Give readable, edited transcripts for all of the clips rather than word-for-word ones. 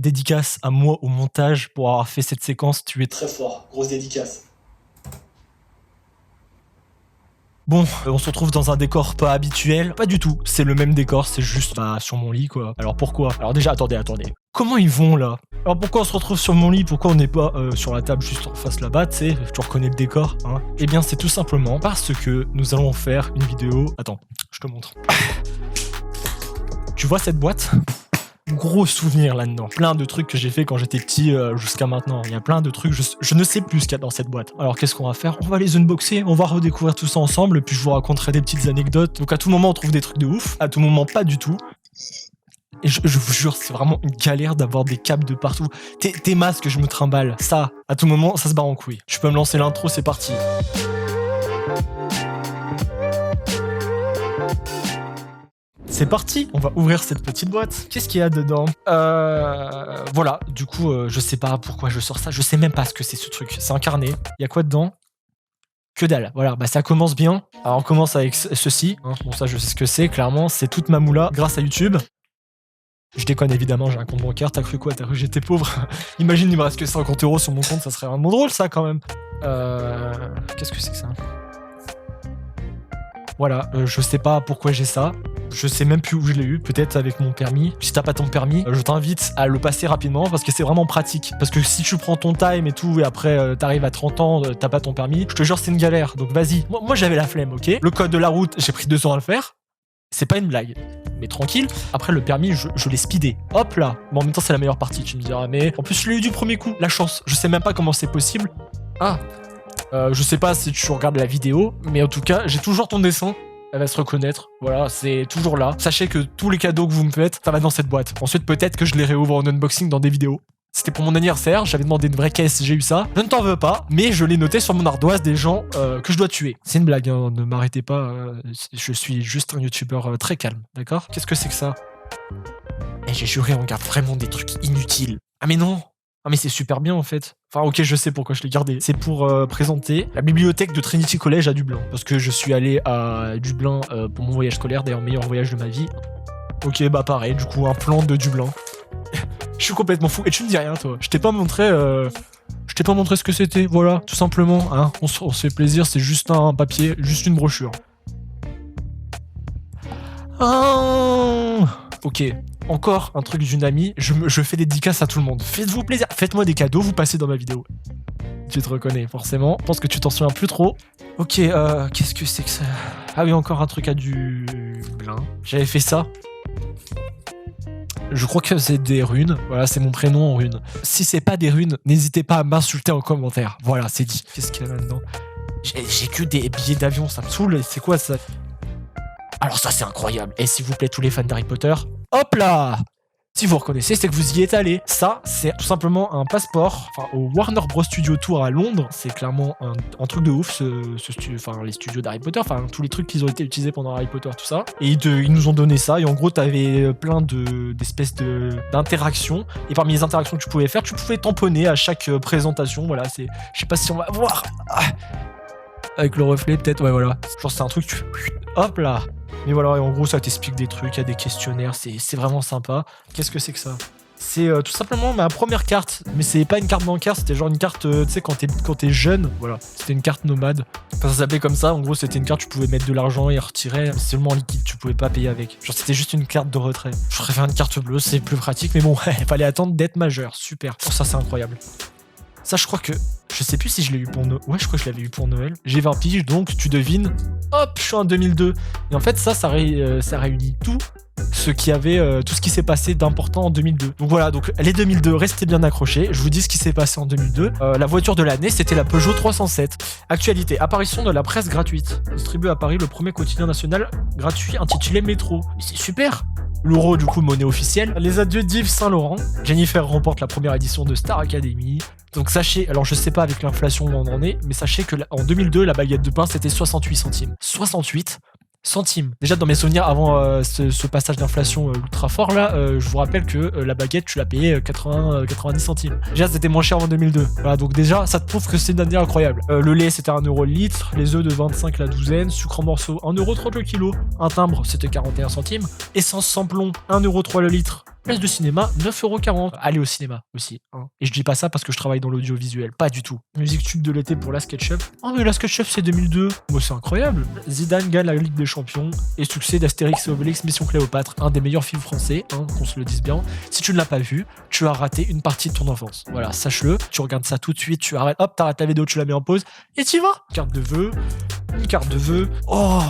Dédicace à moi au montage pour avoir fait cette séquence. Tu es très fort. Grosse dédicace. Bon, on se retrouve dans un décor pas habituel. Pas du tout, c'est le même décor, c'est juste sur mon lit quoi. Alors pourquoi? Alors déjà, attendez. Comment ils vont là? Alors pourquoi on se retrouve sur mon lit? Pourquoi on n'est pas sur la table juste en face là-bas, tu sais? Tu reconnais le décor, hein? Eh bien c'est tout simplement parce que nous allons faire une vidéo... Attends, je te montre. Tu vois cette boîte? Gros souvenir là-dedans. Plein de trucs que j'ai fait quand j'étais petit jusqu'à maintenant. Il y a plein de trucs, je ne sais plus ce qu'il y a dans cette boîte. Alors qu'est-ce qu'on va faire? On va les unboxer, on va redécouvrir tout ça ensemble, puis je vous raconterai des petites anecdotes. Donc à tout moment on trouve des trucs de ouf, à tout moment pas du tout. Et je vous jure, c'est vraiment une galère d'avoir des câbles de partout. Tes masques, je me trimballe. Ça, à tout moment, ça se barre en couille. Je peux me lancer l'intro, c'est parti. C'est parti, on va ouvrir cette petite boîte. Qu'est-ce qu'il y a dedans? Voilà, du coup, je sais pas pourquoi je sors ça. Je sais même pas ce que c'est ce truc. C'est un carnet. Il y a quoi dedans? Que dalle. Voilà, bah ça commence bien. Alors on commence avec ceci. Hein. Bon, ça je sais ce que c'est, clairement. C'est toute ma moula grâce à YouTube. Je déconne évidemment, j'ai un compte bancaire. T'as cru quoi? T'as cru que j'étais pauvre? Imagine, il me reste que 50 € sur mon compte, ça serait vraiment drôle ça quand même. Qu'est-ce que c'est que ça? Voilà, je sais pas pourquoi j'ai ça. Je sais même plus où je l'ai eu, peut-être avec mon permis. Si t'as pas ton permis, je t'invite à le passer rapidement parce que c'est vraiment pratique. Parce que si tu prends ton time et tout, et après t'arrives à 30 ans, t'as pas ton permis, je te jure c'est une galère. Donc vas-y. Moi j'avais la flemme, ok? Le code de la route, j'ai pris 2 ans à le faire. C'est pas une blague. Mais tranquille. Après le permis, je l'ai speedé. Hop là. Bon en même temps c'est la meilleure partie, tu me diras. Mais en plus je l'ai eu du premier coup. La chance. Je sais même pas comment c'est possible. Ah. Je sais pas si tu regardes la vidéo, mais en tout cas, j'ai toujours ton dessin. Elle va se reconnaître, voilà, c'est toujours là. Sachez que tous les cadeaux que vous me faites, ça va dans cette boîte. Ensuite, peut-être que je les réouvre en unboxing dans des vidéos. C'était pour mon anniversaire, j'avais demandé une vraie caisse, j'ai eu ça. Je ne t'en veux pas, mais je l'ai noté sur mon ardoise des gens que je dois tuer. C'est une blague, hein, ne m'arrêtez pas, je suis juste un youtubeur très calme, d'accord? Qu'est-ce que c'est que ça? Eh, j'ai juré, on garde vraiment des trucs inutiles. Ah mais non! Ah mais c'est super bien en fait. Enfin ok, je sais pourquoi je l'ai gardé. C'est pour présenter la bibliothèque de Trinity College à Dublin. Parce que je suis allé à Dublin pour mon voyage scolaire, d'ailleurs meilleur voyage de ma vie. Ok, bah pareil, du coup un plan de Dublin. Je suis complètement fou. Et tu me dis rien toi. Je t'ai pas montré ce que c'était, voilà, tout simplement. Hein. On se fait plaisir, c'est juste un papier, juste une brochure. Oh ok. Encore un truc d'une amie, je fais dédicace à tout le monde. Faites-vous plaisir, faites-moi des cadeaux, vous passez dans ma vidéo. Tu te reconnais, forcément. Je pense que tu t'en souviens plus trop. Ok, qu'est-ce que c'est que ça? Ah oui, encore un truc à Dublin. J'avais fait ça. Je crois que c'est des runes. Voilà, c'est mon prénom en runes. Si c'est pas des runes, n'hésitez pas à m'insulter en commentaire. Voilà, c'est dit. Qu'est-ce qu'il y a là-dedans? J'ai que des billets d'avion, ça me saoule. C'est quoi ça? Alors ça c'est incroyable. Et s'il vous plaît tous les fans d'Harry Potter, hop là! Si vous reconnaissez, c'est que vous y êtes allé. Ça, c'est tout simplement un passeport. Enfin, au Warner Bros Studio Tour à Londres, c'est clairement un truc de ouf, les studios d'Harry Potter, enfin tous les trucs qui ont été utilisés pendant Harry Potter, tout ça. Et ils nous ont donné ça. Et en gros, t'avais plein d'espèces d'interactions. Et parmi les interactions que tu pouvais faire, tu pouvais tamponner à chaque présentation. Voilà, c'est, je sais pas si on va voir. Avec le reflet, peut-être. Ouais, voilà. Genre c'est un truc. Hop là. Mais voilà, et en gros, ça t'explique des trucs, il y a des questionnaires, c'est vraiment sympa. Qu'est-ce que c'est que ça? C'est tout simplement ma première carte, mais c'est pas une carte bancaire, c'était genre une carte, tu sais, quand t'es jeune, voilà. C'était une carte nomade. Enfin, ça s'appelait comme ça, en gros, c'était une carte, tu pouvais mettre de l'argent et retirer, mais seulement en liquide, tu pouvais pas payer avec. Genre, c'était juste une carte de retrait. Je préfère une carte bleue, c'est plus pratique, mais bon, il fallait attendre d'être majeur, super. Pour ça, c'est incroyable. Ça, je crois que... Je sais plus si je l'ai eu pour Noël. Ouais, je crois que je l'avais eu pour Noël. J'ai 20 piges, donc tu devines. Hop, je suis en 2002. Et en fait, ça réunit tout ce qui avait, tout ce qui s'est passé d'important en 2002. Donc voilà, donc les 2002, restez bien accrochés. Je vous dis ce qui s'est passé en 2002. La voiture de l'année, c'était la Peugeot 307. Actualité, apparition de la presse gratuite. Distribué à Paris le premier quotidien national gratuit intitulé Métro. Mais c'est super! L'euro, du coup, monnaie officielle. Les adieux d'Yves Saint Laurent. Jennifer remporte la première édition de Star Academy. Donc sachez, alors je sais pas avec l'inflation où on en est, mais sachez que en 2002, la baguette de pain, c'était 68 centimes. 68 centimes. Déjà, dans mes souvenirs, avant ce passage d'inflation ultra fort, là, je vous rappelle que la baguette, tu l'as payée 90 centimes. Déjà, c'était moins cher en 2002. Voilà, donc déjà, ça te prouve que c'est une année incroyable. Le lait, c'était 1 € le litre. Les œufs de 25 la douzaine. Sucre en morceaux, 1 € 30 le kilo. Un timbre, c'était 41 centimes. Essence sans plomb, 1 € 3 le litre. Place de cinéma, 9,40 €. Allez au cinéma aussi. Hein. Et je dis pas ça parce que je travaille dans l'audiovisuel. Pas du tout. Musique tube de l'été pour la SketchUp. Oh, mais la SketchUp, c'est 2002. Bon, c'est incroyable. Zidane gagne la Ligue des Champions. Et succès d'Astérix et Obélix, Mission Cléopâtre. Un des meilleurs films français, hein, qu'on se le dise bien. Si tu ne l'as pas vu, tu as raté une partie de ton enfance. Voilà, sache-le. Tu regardes ça tout de suite, tu arrêtes, hop, t'arrêtes la vidéo, tu la mets en pause. Et t'y vas. Carte de vœux. Une carte de vœux. Oh,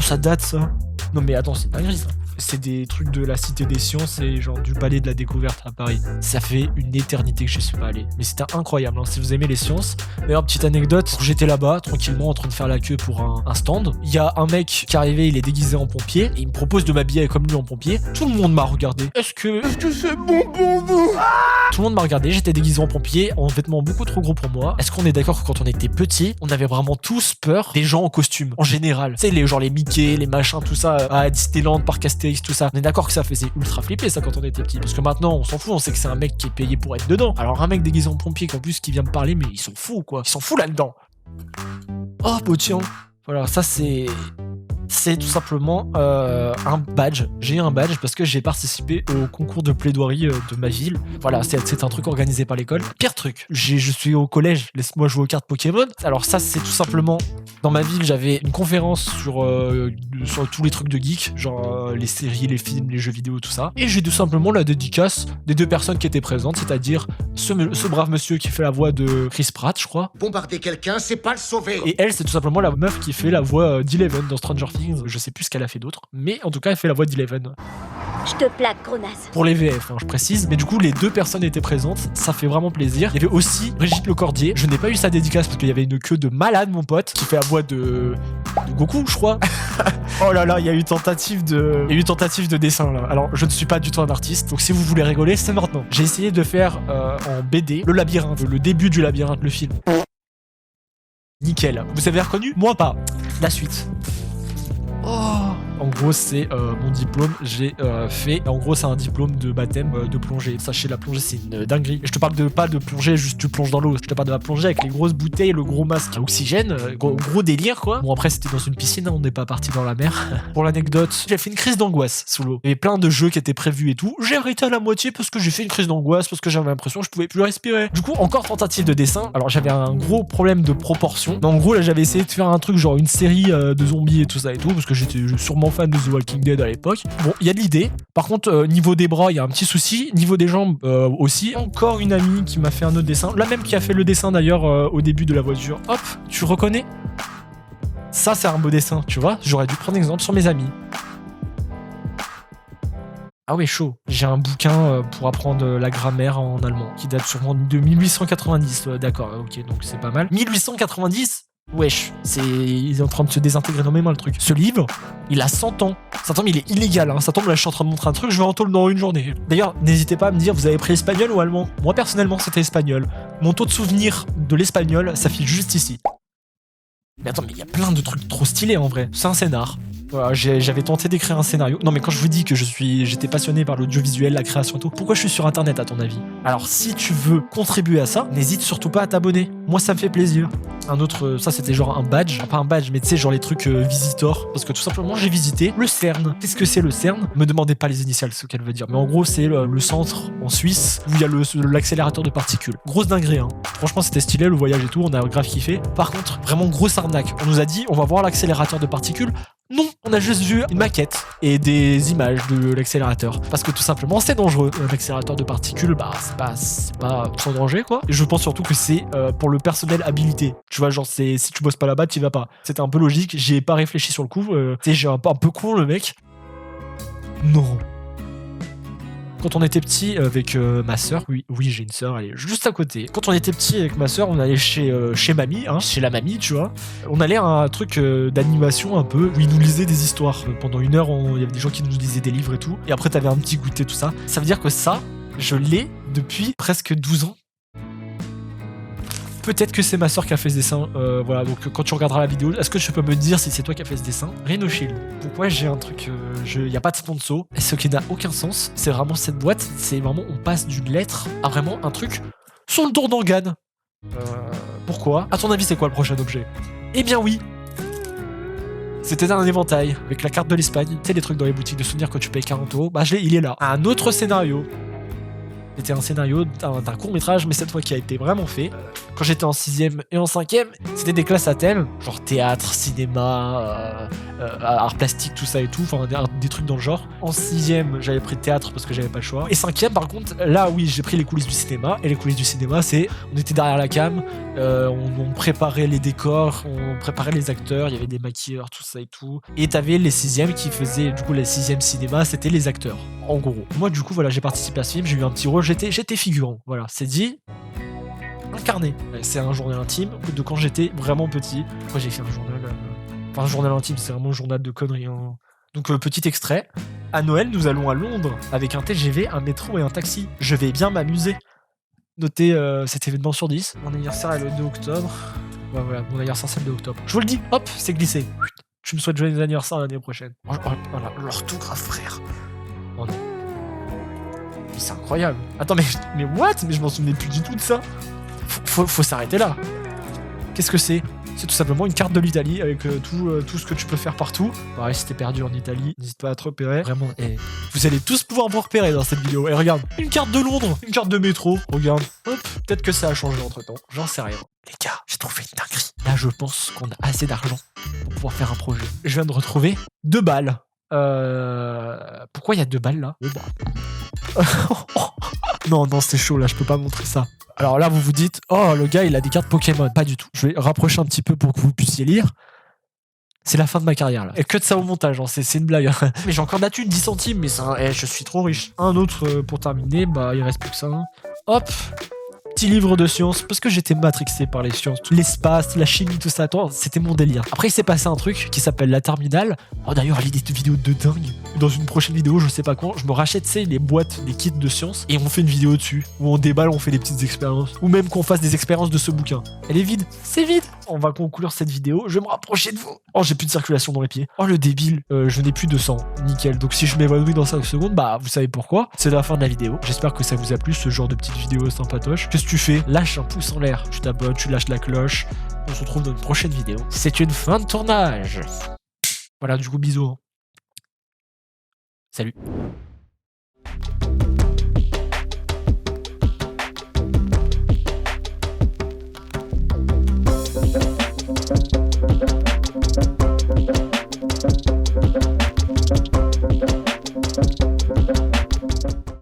ça date, ça. Non, mais attends, c'est dingue, ça. C'est des trucs de la Cité des Sciences et genre du Palais de la Découverte à Paris. Ça fait une éternité que je suis pas allé. Mais c'était incroyable, hein, si vous aimez les sciences. D'ailleurs, petite anecdote, j'étais là-bas, tranquillement, en train de faire la queue pour un stand. Il y a un mec qui est arrivé, il est déguisé en pompier, et il me propose de m'habiller comme lui en pompier. Tout le monde m'a regardé. Est-ce que c'est bon pour vous? Tout le monde m'a regardé, j'étais déguisé en pompier, en vêtements beaucoup trop gros pour moi. Est-ce qu'on est d'accord que quand on était petit, on avait vraiment tous peur des gens en costume, en général? Tu sais, les Mickey, les machins, tout ça, à Disneyland, Parc Astérix, tout ça. On est d'accord que ça faisait ultra flipper ça quand on était petit. Parce que maintenant, on s'en fout, on sait que c'est un mec qui est payé pour être dedans. Alors un mec déguisé en pompier qu'en plus qui vient me parler, mais ils sont fous quoi. Ils sont fous là-dedans. Oh, bah tiens. Voilà, ça c'est tout simplement un badge. J'ai un badge parce que j'ai participé au concours de plaidoirie de ma ville. Voilà, c'est un truc organisé par l'école. Pire truc, je suis au collège, laisse-moi jouer aux cartes Pokémon. Alors ça, c'est tout simplement, dans ma ville, j'avais une conférence sur tous les trucs de geek, genre les séries, les films, les jeux vidéo, tout ça. Et j'ai tout simplement la dédicace des deux personnes qui étaient présentes, c'est-à-dire ce brave monsieur qui fait la voix de Chris Pratt, je crois. Bombarder quelqu'un, c'est pas le sauver. Et elle, c'est tout simplement la meuf qui fait la voix d'Eleven dans Stranger Things. Je sais plus ce qu'elle a fait d'autre, mais en tout cas, elle fait la voix d'Eleven. Je te plaque, gros naze. Pour les VF, hein, je précise. Mais du coup, les deux personnes étaient présentes. Ça fait vraiment plaisir. Il y avait aussi Brigitte Lecordier. Je n'ai pas eu sa dédicace parce qu'il y avait une queue de malade, mon pote, qui fait la voix de Goku, je crois. Oh là là, il y a eu tentative de dessin là. Alors, je ne suis pas du tout un artiste. Donc, si vous voulez rigoler, c'est maintenant. J'ai essayé de faire en BD le labyrinthe, le début du labyrinthe, le film. Nickel. Vous avez reconnu? Moi, pas. La suite. Oh. En gros, c'est mon diplôme. J'ai fait. En gros, c'est un diplôme de baptême de plongée. Sachez, la plongée, c'est une dinguerie. Et je te parle pas de plongée, juste tu plonges dans l'eau. Je te parle de la plongée avec les grosses bouteilles, le gros masque à oxygène. Gros délire, quoi. Bon, après, c'était dans une piscine, hein, on n'est pas parti dans la mer. Pour l'anecdote, j'ai fait une crise d'angoisse sous l'eau. Il y avait plein de jeux qui étaient prévus et tout. J'ai arrêté à la moitié parce que j'ai fait une crise d'angoisse, parce que j'avais l'impression que je pouvais plus respirer. Du coup, encore tentative de dessin. Alors, j'avais un gros problème de proportion. Mais en gros, là, j'avais essayé de faire un truc genre une série de zombies et tout ça et tout, parce que j'étais sûrement fan de The Walking Dead à l'époque. Bon, il y a de l'idée. Par contre, niveau des bras, il y a un petit souci. Niveau des jambes aussi. Encore une amie qui m'a fait un autre dessin. La même qui a fait le dessin d'ailleurs au début de la voiture. Hop, tu reconnais? Ça, c'est un beau dessin, tu vois. J'aurais dû prendre exemple sur mes amis. Ah ouais, chaud. J'ai un bouquin pour apprendre la grammaire en allemand qui date sûrement de 1890. D'accord, ok, donc c'est pas mal. 1890? Wesh, il est en train de se désintégrer dans mes mains le truc. Ce livre, il a 100 ans. Ça tombe, il est illégal. Hein. Ça tombe, là je suis en train de montrer un truc, je vais en tôle dans une journée. D'ailleurs, n'hésitez pas à me dire, vous avez pris espagnol ou allemand? Moi personnellement, c'était espagnol. Mon taux de souvenir de l'espagnol s'affiche juste ici. Mais attends, mais il y a plein de trucs trop stylés en vrai. C'est un scénar. Voilà, j'avais tenté d'écrire un scénario. Non mais quand je vous dis que j'étais passionné par l'audiovisuel, la création et tout, pourquoi je suis sur internet à ton avis? Alors si tu veux contribuer à ça, n'hésite surtout pas à t'abonner. Moi ça me fait plaisir. Un autre, ça c'était genre un badge, pas un badge mais tu sais genre les trucs visitor, parce que tout simplement j'ai visité le CERN. Qu'est-ce que c'est le CERN? Me demandez pas les initiales ce qu'elle veut dire, mais en gros c'est le centre en Suisse où il y a l'accélérateur de particules. Grosse dinguerie hein. Franchement c'était stylé le voyage et tout, on a grave kiffé. Par contre vraiment grosse arnaque. On nous a dit on va voir l'accélérateur de particules. Non, on a juste vu une maquette et des images de l'accélérateur. Parce que tout simplement, c'est dangereux. Un accélérateur de particules, bah, c'est pas sans danger, quoi. Et je pense surtout que c'est pour le personnel habilité. Tu vois, genre, si tu bosses pas là-bas, tu y vas pas. C'était un peu logique, j'y ai pas réfléchi sur le coup. Tu sais, j'ai un peu con, le mec. Non. Quand on était petit avec ma sœur, oui j'ai une sœur, elle est juste à côté. Quand on était petit avec ma sœur, on allait chez mamie, hein, chez la mamie, tu vois. On allait à un truc d'animation un peu, où ils nous lisaient des histoires. Pendant 1 heure, il y avait des gens qui nous lisaient des livres et tout. Et après, t'avais un petit goûter, tout ça. Ça veut dire que ça, je l'ai depuis presque 12 ans. Peut-être que c'est ma soeur qui a fait ce dessin. Voilà, donc quand tu regarderas la vidéo, est-ce que tu peux me dire si c'est toi qui as fait ce dessin? Rhino Shield. Pourquoi j'ai un truc... Il n'y a pas de sponsor. Et ce qui n'a aucun sens, c'est vraiment cette boîte. C'est vraiment, on passe d'une lettre à vraiment un truc sur le dos d'organe. Pourquoi? À ton avis, c'est quoi le prochain objet? Eh bien oui. C'était un éventail avec la carte de l'Espagne. Tu sais, les trucs dans les boutiques de souvenirs quand tu payes 40 €. Bah, il est là. Un autre scénario. C'était un scénario d'un court-métrage, mais cette fois qui a été vraiment fait. Quand j'étais en 6ème et en 5ème, c'était des classes à thème, genre théâtre, cinéma, art plastique, tout ça et tout, enfin des trucs dans le genre. En 6ème, j'avais pris théâtre parce que j'avais pas le choix. Et 5ème, par contre, là oui, j'ai pris les coulisses du cinéma. Et les coulisses du cinéma, c'est on était derrière la cam, on préparait les décors, on préparait les acteurs, il y avait des maquilleurs, tout ça et tout. Et t'avais les 6ème qui faisaient, du coup, les 6ème cinéma, c'était les acteurs. En gros. Moi, du coup, voilà, j'ai participé à ce film, j'ai eu un petit rôle, j'étais figurant. Voilà, c'est dit. Incarné. C'est un journal intime de quand j'étais vraiment petit. Moi, j'ai fait un journal. Enfin, un journal intime, c'est vraiment un journal de conneries. Hein. Donc, petit extrait. À Noël, nous allons à Londres avec un TGV, un métro et un taxi. Je vais bien m'amuser. Notez cet événement sur 10. Mon anniversaire est le 2 octobre. Ouais, voilà, mon anniversaire c'est le 2 octobre. Je vous le dis, hop, c'est glissé. Tu me souhaites joyeux anniversaire l'année prochaine. Voilà, l'orthographe, frère. Oh non. Mais c'est incroyable. Attends, mais what? Mais je m'en souvenais plus du tout de ça. Faut s'arrêter là. Qu'est-ce que c'est? C'est tout simplement une carte de l'Italie avec tout ce que tu peux faire partout. Pareil, si t'es perdu en Italie, n'hésite pas à te repérer. Vraiment, vous allez tous pouvoir vous repérer dans cette vidéo. Et regarde, une carte de Londres, une carte de métro. Regarde, hop, peut-être que ça a changé entre temps. J'en sais rien. Les gars, j'ai trouvé une dinguerie. Là, je pense qu'on a assez d'argent pour pouvoir faire un projet. Je viens de retrouver 2 balles. Pourquoi il y a 2 balles là? Non, c'est chaud là, je peux pas montrer ça. Alors là, vous vous dites, oh, le gars, il a des cartes Pokémon. Pas du tout. Je vais rapprocher un petit peu pour que vous puissiez lire. C'est la fin de ma carrière là. Et que de ça au montage, hein. C'est une blague. Mais j'ai encore battu 10 centimes, mais ça, je suis trop riche. Un autre pour terminer, bah il reste plus que ça. Hein. Hop. Petit livre de sciences, parce que j'étais matrixé par les sciences, l'espace, la chimie, tout ça. Attends, c'était mon délire. Après, il s'est passé un truc qui s'appelle la terminale. Oh, d'ailleurs, l'idée de vidéo de dingue. Dans une prochaine vidéo, je sais pas quand, je me rachète, tu sais, les boîtes, les kits de sciences, et on fait une vidéo dessus, où on déballe, on fait des petites expériences, ou même qu'on fasse des expériences de ce bouquin. Elle est vide, c'est vide. On va conclure cette vidéo, je vais me rapprocher de vous. Oh, j'ai plus de circulation dans les pieds. Oh, le débile, je n'ai plus de sang. Nickel. Donc si je m'évanouis dans 5 secondes, bah, vous savez pourquoi. C'est la fin de la vidéo. J'espère que ça vous a plu, ce genre de petite vidéo sympatoche. Qu'est-ce que tu fais? Lâche un pouce en l'air. Tu t'abonnes, tu lâches la cloche. On se retrouve dans une prochaine vidéo. C'est une fin de tournage. Voilà, du coup, bisous. Salut.